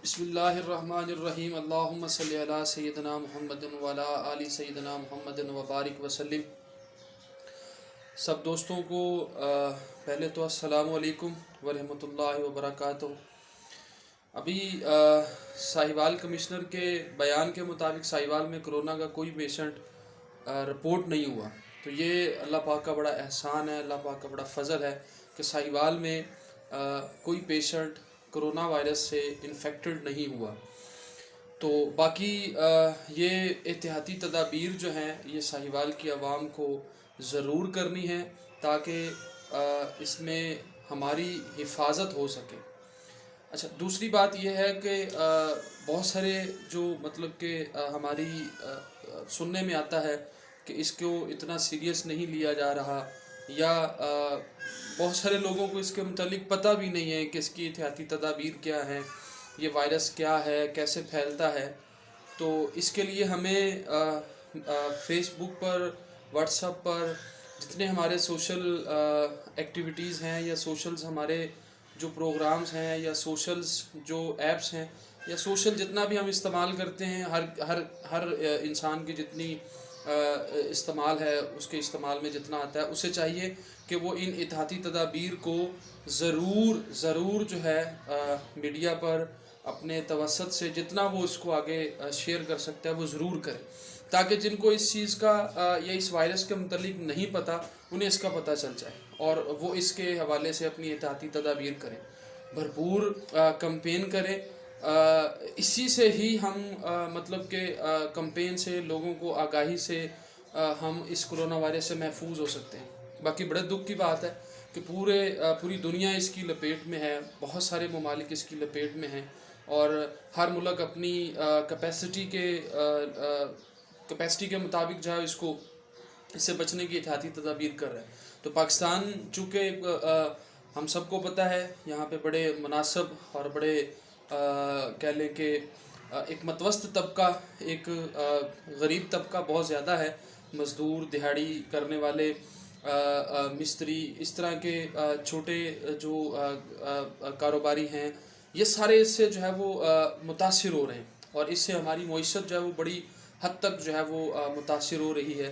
बिस्मिल्लाहिर्रहमानिर्रहीम अल्लाहुम्मा सल्लि अला सय्यिदना मुहम्मदिन व अला आलि सय्यिदना मुहम्मदिन व बारिक वसल्लिम। सब दोस्तों को पहले तो अस्सलामु अलैकुम व रहमतुल्लाहि व बरकातुहू। अभी साहिवाल कमिश्नर के बयान के मुताबिक साहिवाल में कोरोना का कोई पेशेंट रिपोर्ट नहीं हुआ। तो ये अल्लाह पाक का बड़ा एहसान है, अल्लाह पाक का बड़ा फ़ज़ल है कि साहिवाल में कोई पेशेंट कोरोना वायरस से इन्फेक्टेड नहीं हुआ। तो बाकी ये एहतियाती तदाबीर जो हैं ये साहिवाल की आवाम को ज़रूर करनी है ताकि इसमें हमारी हिफाजत हो सके। अच्छा, दूसरी बात यह है कि बहुत सारे जो मतलब कि हमारी सुनने में आता है कि इसको इतना सीरियस नहीं लिया जा रहा, या बहुत सारे लोगों को इसके मुतालिक पता भी नहीं है कि इसकी एहतियाती तदाबीर क्या हैं, ये वायरस क्या है, कैसे फैलता है। तो इसके लिए हमें फेसबुक पर, व्हाट्सएप पर जितने हमारे सोशल एक्टिविटीज़ हैं या सोशल्स हमारे जो प्रोग्राम्स हैं या सोशल्स जो ऐप्स हैं या सोशल जितना भी हम इस्तेमाल करते हैं, हर इंसान की जितनी इस्तेमाल है उसके इस्तेमाल में जितना आता है, उसे चाहिए कि वो इन एहतियाती तदाबीर को ज़रूर जो है मीडिया पर अपने तवसत से जितना वो इसको आगे शेयर कर सकता है वो ज़रूर करे, ताकि जिनको इस चीज़ का या इस वायरस के मुतल्लिक नहीं पता उन्हें इसका पता चल जाए और वो इसके हवाले से अपनी एहतियाती तदाबीर करें, भरपूर कैंपेन करें। इसी से ही हम मतलब के कैंपेन से, लोगों को आगाही से हम इस कोरोना वायरस से महफूज हो सकते हैं। बाकी बड़े दुख की बात है कि पूरी दुनिया इसकी लपेट में है, बहुत सारे ममालिक इसकी लपेट में हैं और हर मुल्क अपनी कैपेसिटी के मुताबिक जो है इससे बचने की एहतियाती तदाबीर कर रहा है। तो पाकिस्तान चूँकि हम सबको पता है यहाँ पे बड़े मुनासिब और बड़े कह लें कि एक मतवस्त तबका, एक गरीब तबका बहुत ज़्यादा है। मज़दूर, दिहाड़ी करने वाले, मिस्त्री, इस तरह के छोटे जो कारोबारी हैं, ये सारे इससे जो है वो मुतासिर हो रहे हैं और इससे हमारी मईशत जो है वो बड़ी हद तक जो है वो मुतासिर हो रही है।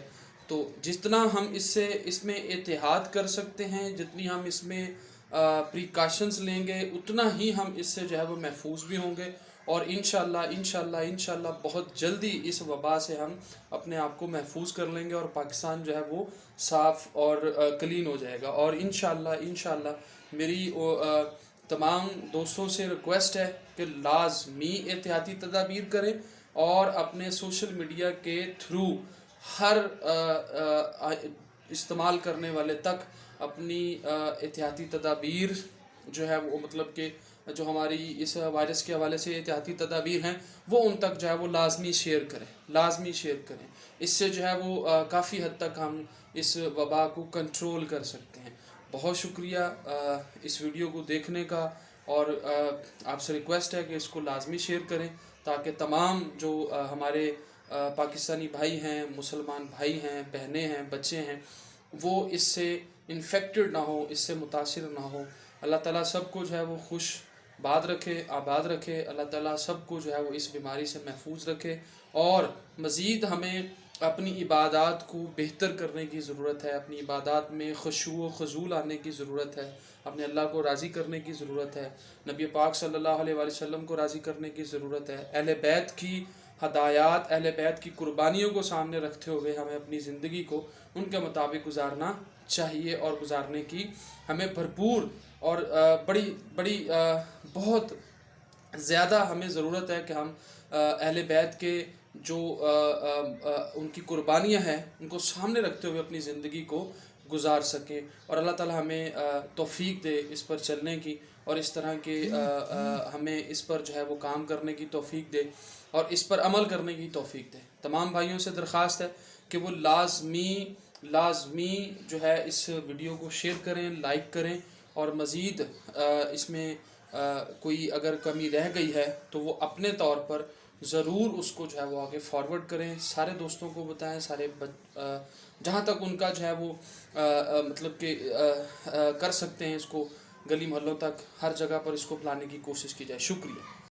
तो जितना हम इसमें एहतियात कर सकते हैं, जितनी हम इसमें प्रिकॉशंस लेंगे, उतना ही हम इससे जो है वो महफूज भी होंगे और इंशाल्लाह बहुत जल्दी इस वबा से हम अपने आप को महफूज कर लेंगे और पाकिस्तान जो है वो साफ़ और क्लीन हो जाएगा। और इंशाल्लाह मेरी तमाम दोस्तों से रिक्वेस्ट है कि लाजमी एहतियाती तदाबीर करें और अपने सोशल मीडिया के थ्रू हर इस्तेमाल करने वाले तक अपनी एहतियाती तदाबीर जो है वो मतलब कि जो हमारी इस वायरस के हवाले से एहतियाती तदाबीर हैं वो उन तक जो है वो लाजमी शेयर करें। इससे जो है वो काफ़ी हद तक हम इस वबा को कंट्रोल कर सकते हैं। बहुत शुक्रिया इस वीडियो को देखने का और आपसे रिक्वेस्ट है कि इसको लाजमी शेयर करें ताकि तमाम जो हमारे पाकिस्तानी भाई हैं, मुसलमान भाई हैं, बहनें हैं, बच्चे हैं, वो इससे इन्फेक्टेड ना हो, इससे मुतासिर ना हो। अल्लाह ताला सबको जो है वो खुश बाद रखे, आबाद रखे। अल्लाह ताला सबको जो है वो इस बीमारी से महफूज रखे और मज़ीद हमें अपनी इबादत को बेहतर करने की ज़रूरत है, अपनी इबादत में खुशू व ख़ुज़ू लाने की ज़रूरत है, अपने अल्लाह को राज़ी करने की ज़रूरत है, नबी पाक सल्लल्लाहु अलैहि वसल्लम को राज़ी करने की ज़रूरत है। अहले बैत की हदायत, अहले बैत की कुर्बानियों को सामने रखते हुए हमें अपनी ज़िंदगी को उनके मुताबिक गुजारना चाहिए और गुजारने की हमें भरपूर और बड़ी बहुत ज़्यादा हमें ज़रूरत है कि हम अहले बैत के जो उनकी कुर्बानियाँ हैं उनको सामने रखते हुए अपनी ज़िंदगी को गुजार सकें और अल्लाह ताला हमें तौफीक दे इस पर चलने की और इस तरह के हमें इस पर जो है वो काम करने की तौफीक दे और इस पर अमल करने की तौफीक दे। तमाम भाइयों से दरख्वास्त है कि वो लाजमी जो है इस वीडियो को शेयर करें, लाइक करें और मज़ीद इसमें कोई अगर कमी रह गई है तो वो अपने तौर पर ज़रूर उसको जो है वो आगे फॉरवर्ड करें, सारे दोस्तों को बताएं, जहाँ तक उनका जो है वो मतलब कि कर सकते हैं इसको गली मोहल्लों तक, हर जगह पर इसको फैलाने की कोशिश की जाए। शुक्रिया।